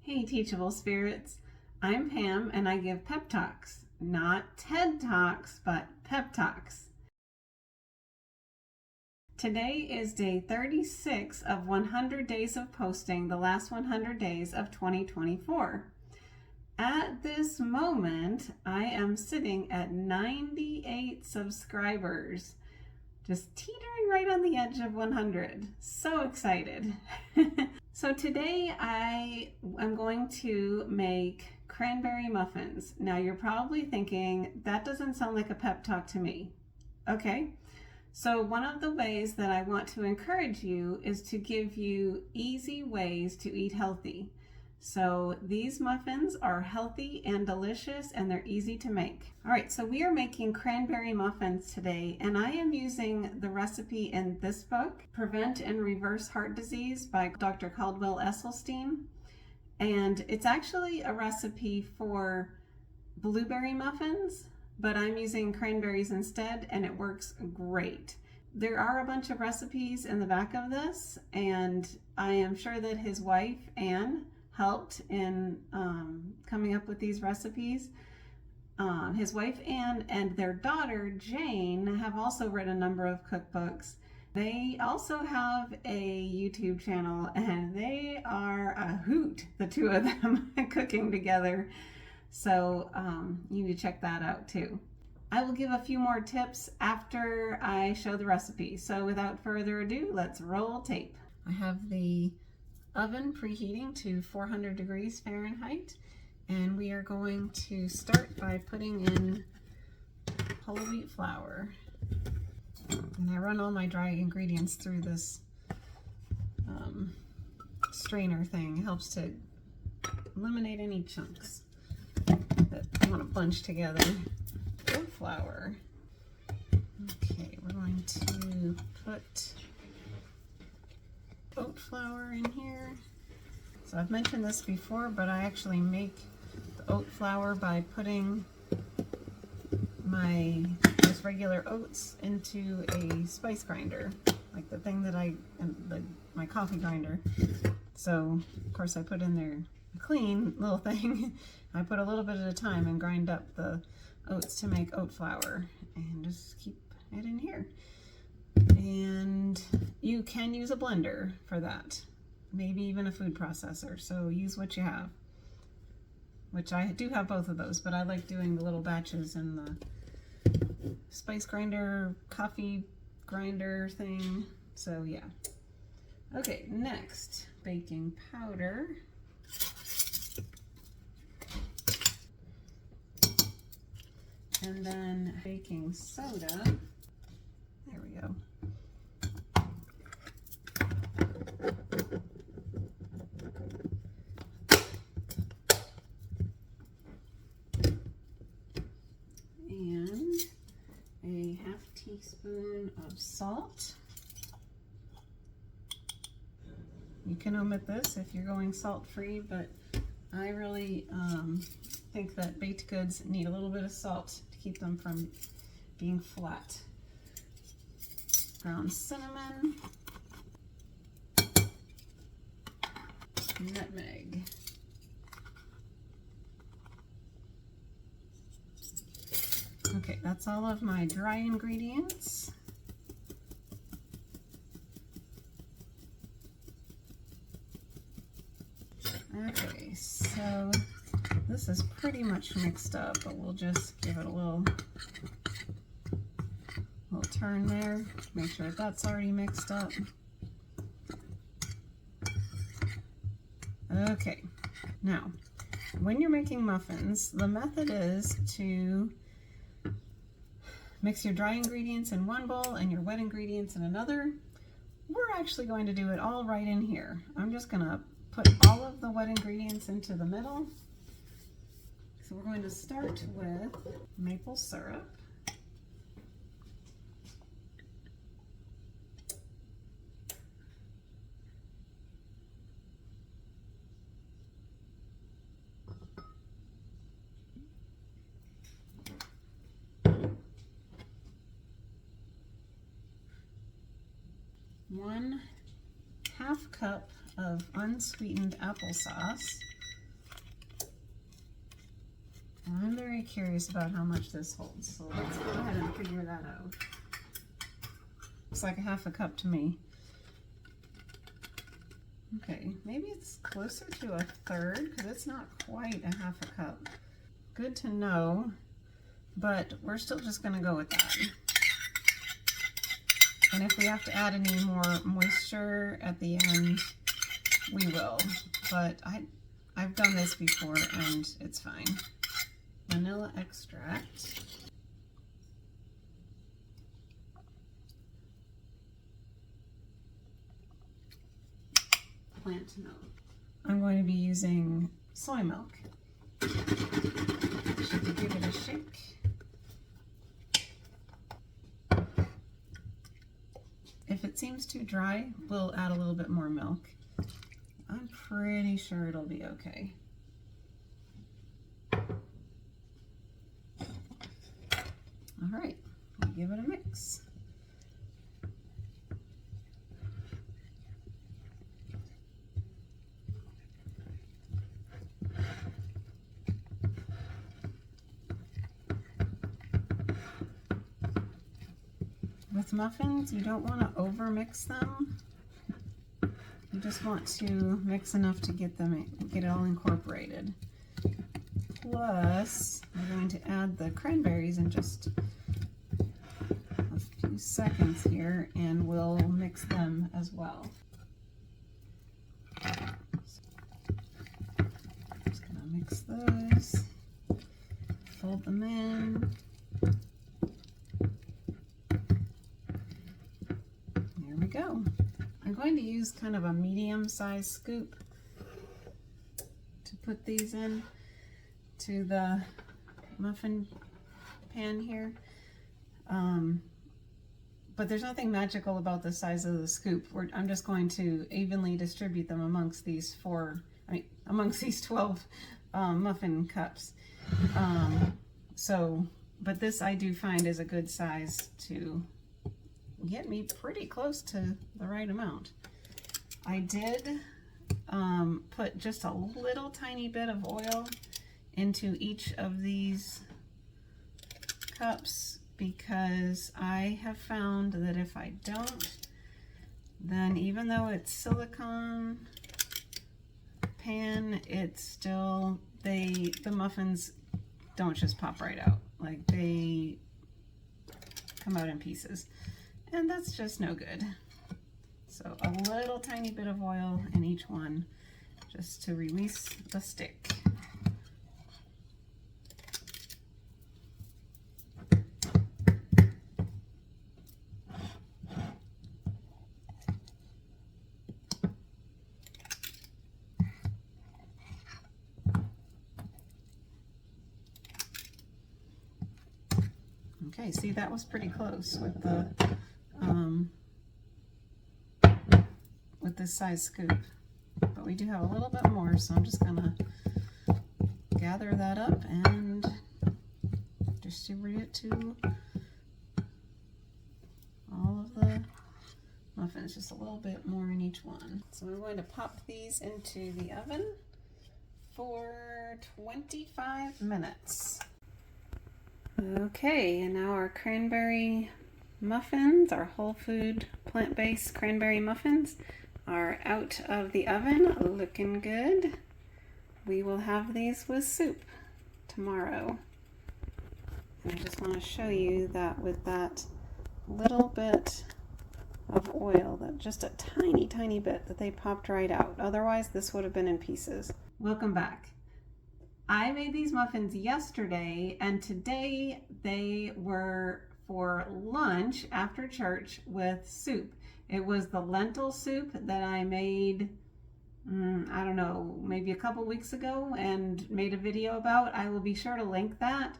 Hey Teachable Spirits, I'm Pam and I give pep talks, not TED Talks, but pep talks. Today is day 36 of 100 days of posting, the last 100 days of 2024. At this moment, I am sitting at 98 subscribers, just teetering right on the edge of 100. So excited. So today I am going to make cranberry muffins. Now you're probably thinking, that doesn't sound like a pep talk to me. Okay, so one of the ways that I want to encourage you is to give you easy ways to eat healthy. So these muffins are healthy and delicious and they're easy to make. All right, so we are making cranberry muffins today and I am using the recipe in this book, Prevent and Reverse Heart Disease by Dr. Caldwell Esselstyn. And it's actually a recipe for blueberry muffins, but I'm using cranberries instead and it works great. There are a bunch of recipes in the back of this and I am sure that his wife, Anne, helped in coming up with these recipes. His wife Anne and their daughter Jane have also written a number of cookbooks. They also have a YouTube channel and they are a hoot, the two of them cooking together. So you need to check that out too. I will give a few more tips after I show the recipe. So without further ado, let's roll tape. I have the oven preheating to 400 degrees Fahrenheit, and we are going to start by putting in whole wheat flour. And I run all my dry ingredients through this strainer thing. It helps to eliminate any chunks that you want to bunch together. Oat flour. Okay, we're going to put oat flour in here. So I've mentioned this before, but I actually make the oat flour by putting my just regular oats into a spice grinder, like the thing that my coffee grinder. So of course I put in there a clean little thing. I put a little bit at a time and grind up the oats to make oat flour and just keep it in here. And you can use a blender for that, maybe even a food processor, so use what you have, which I do have both of those, but I like doing the little batches in the spice grinder, coffee grinder thing. So yeah. Okay, next, baking powder. And then baking soda. There we go. And a half teaspoon of salt. You can omit this if you're going salt-free, but I really think that baked goods need a little bit of salt to keep them from being flat. Ground cinnamon, nutmeg. Okay, that's all of my dry ingredients. Okay, so this is pretty much mixed up, but we'll just give it a little turn there, make sure that's already mixed up. Okay, now when you're making muffins, the method is to mix your dry ingredients in one bowl and your wet ingredients in another. We're actually going to do it all right in here. I'm just gonna put all of the wet ingredients into the middle. So we're going to start with maple syrup. One half cup of unsweetened applesauce. I'm very curious about how much this holds, so let's go ahead and figure that out. Looks like a half a cup to me. Okay, maybe it's closer to a third because it's not quite a half a cup. Good to know, but we're still just going to go with that. And if we have to add any more moisture at the end, we will. But I've done this before and it's fine. Vanilla extract. Plant milk. I'm going to be using soy milk. Should give it a shake. If it seems too dry, we'll add a little bit more milk. I'm pretty sure it'll be okay. All right, we'll give it a mix. With muffins, you don't want to over mix them. You just want to mix enough to get it all incorporated. Plus, we're going to add the cranberries in just a few seconds here, and we'll mix them as well. Just gonna mix those, fold them in. There we go. I'm going to use kind of a medium-sized scoop to put these in to the muffin pan here. But there's nothing magical about the size of the scoop. I'm just going to evenly distribute them amongst these amongst these 12 muffin cups. But this I do find is a good size to get me pretty close to the right amount. I did put just a little tiny bit of oil into each of these cups because I have found that if I don't, then even though it's silicone pan, it's still, the muffins don't just pop right out. Like, they come out in pieces. And that's just no good. So a little tiny bit of oil in each one just to release the stick. Okay, see, that was pretty close with the with this size scoop, but we do have a little bit more, so I'm just gonna gather that up and distribute it to all of the muffins, just a little bit more in each one. So I'm going to pop these into the oven for 25 minutes. Okay, and now our cranberry muffins, our whole food plant-based cranberry muffins, are out of the oven, looking good. We will have these with soup tomorrow. And I just want to show you that with that little bit of oil, that just a tiny, tiny bit that they popped right out. Otherwise, this would have been in pieces. Welcome back. I made these muffins yesterday, and today they were for lunch after church with soup. It was the lentil soup that I made, I don't know, maybe a couple weeks ago and made a video about. I will be sure to link that.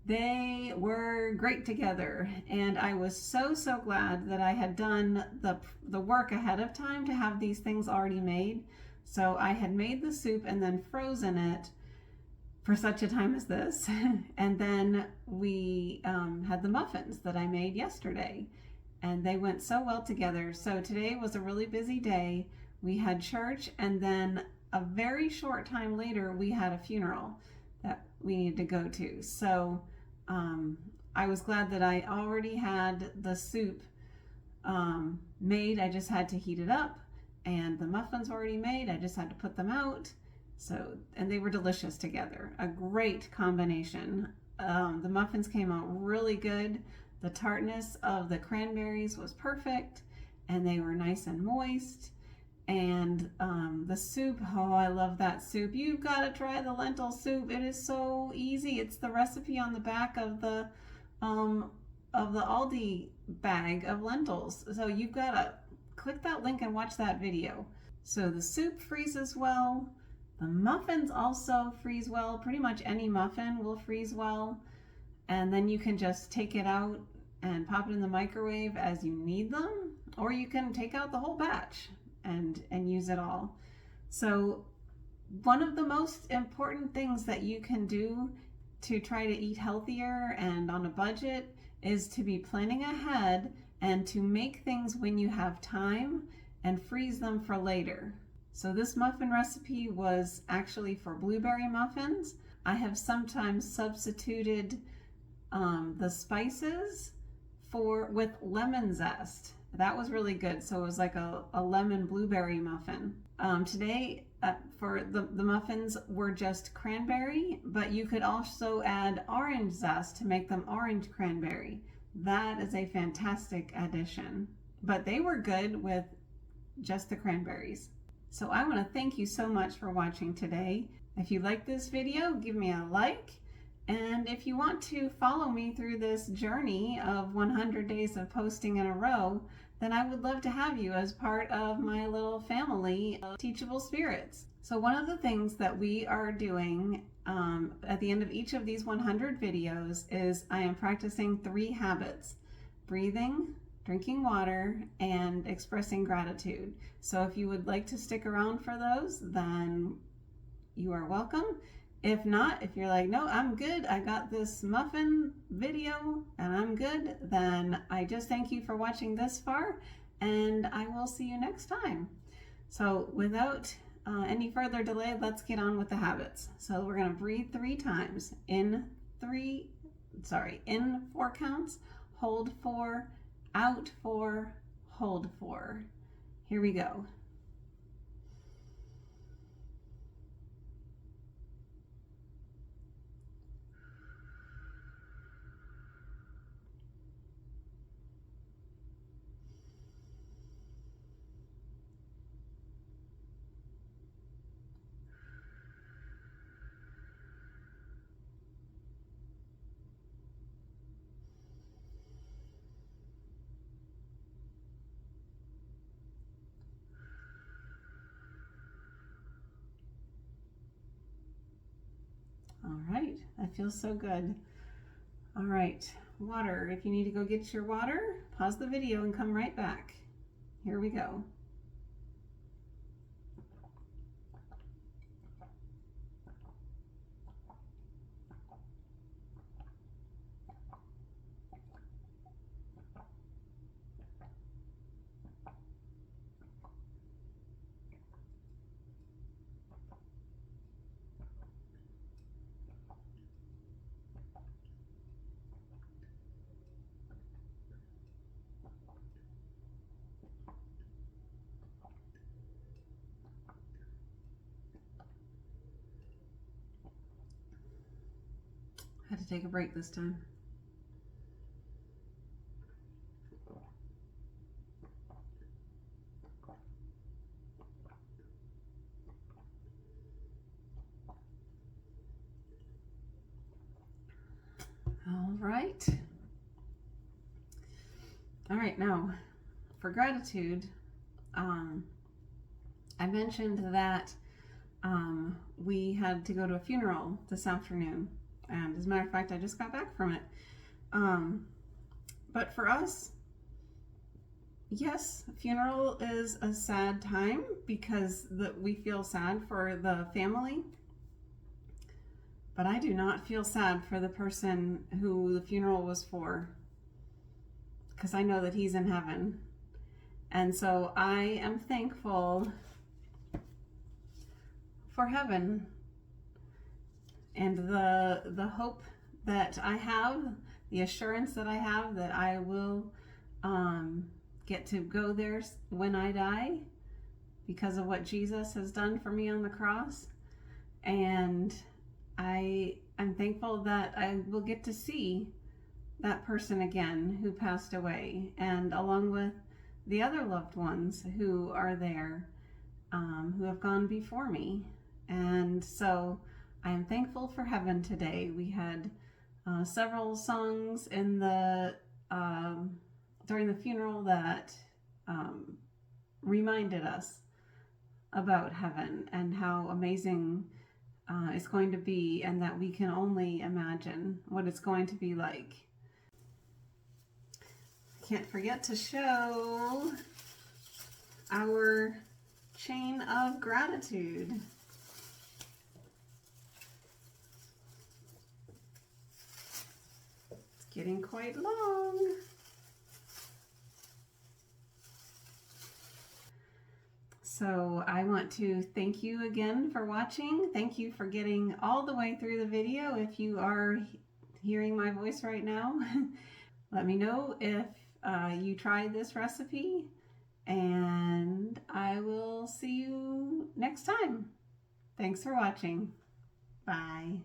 They were great together, and I was so glad that I had done the work ahead of time to have these things already made. So I had made the soup and then frozen it for such a time as this. And then we had the muffins that I made yesterday, and they went so well together. So today was a really busy day. We had church, and then a very short time later we had a funeral that we needed to go to. So I was glad that I already had the soup made. I just had to heat it up, and the muffins were already made. I just had to put them out. So, and they were delicious together. A great combination. The muffins came out really good. The tartness of the cranberries was perfect, and they were nice and moist. And the soup, oh, I love that soup. You've got to try the lentil soup. It is so easy. It's the recipe on the back of the Aldi bag of lentils. So you've got to click that link and watch that video. So the soup freezes well. The muffins also freeze well. Pretty much any muffin will freeze well. And then you can just take it out and pop it in the microwave as you need them. Or you can take out the whole batch and use it all. So one of the most important things that you can do to try to eat healthier and on a budget is to be planning ahead and to make things when you have time and freeze them for later. So this muffin recipe was actually for blueberry muffins. I have sometimes substituted the spices with lemon zest. That was really good. So it was like a lemon blueberry muffin. Today for the muffins were just cranberry, but you could also add orange zest to make them orange cranberry. That is a fantastic addition. But they were good with just the cranberries. So I want to thank you so much for watching today. If you like this video, give me a like. And if you want to follow me through this journey of 100 days of posting in a row, then I would love to have you as part of my little family of teachable spirits. So one of the things that we are doing at the end of each of these 100 videos is I am practicing 3 habits: breathing, drinking water, and expressing gratitude. So if you would like to stick around for those, then you are welcome. If not, if you're like, no, I'm good, I got this muffin video and I'm good, then I just thank you for watching this far, and I will see you next time. So without any further delay, let's get on with the habits. So we're going to breathe 3 times. In 4 counts, hold 4, out 4, hold 4. Here we go. All right, that feels so good. All right, water. If you need to go get your water, pause the video and come right back. Here we go. Had to take a break this time. All right, now for gratitude, I mentioned that we had to go to a funeral this afternoon, and as a matter of fact, I just got back from it. But for us, yes, funeral is a sad time because we feel sad for the family. But I do not feel sad for the person who the funeral was for, because I know that he's in heaven. And so I am thankful for heaven and the hope that I have, the assurance that I have that I will get to go there when I die because of what Jesus has done for me on the cross. And I'm thankful that I will get to see that person again who passed away, and along with the other loved ones who are there, who have gone before me. And so I am thankful for heaven today. We had several songs in the during the funeral that reminded us about heaven and how amazing it's going to be, and that we can only imagine what it's going to be like. Can't forget to show our chain of gratitude. It's getting quite long. So I want to thank you again for watching. Thank you for getting all the way through the video. If you are hearing my voice right now, let me know if you tried this recipe, and I will see you next time. Thanks for watching. Bye.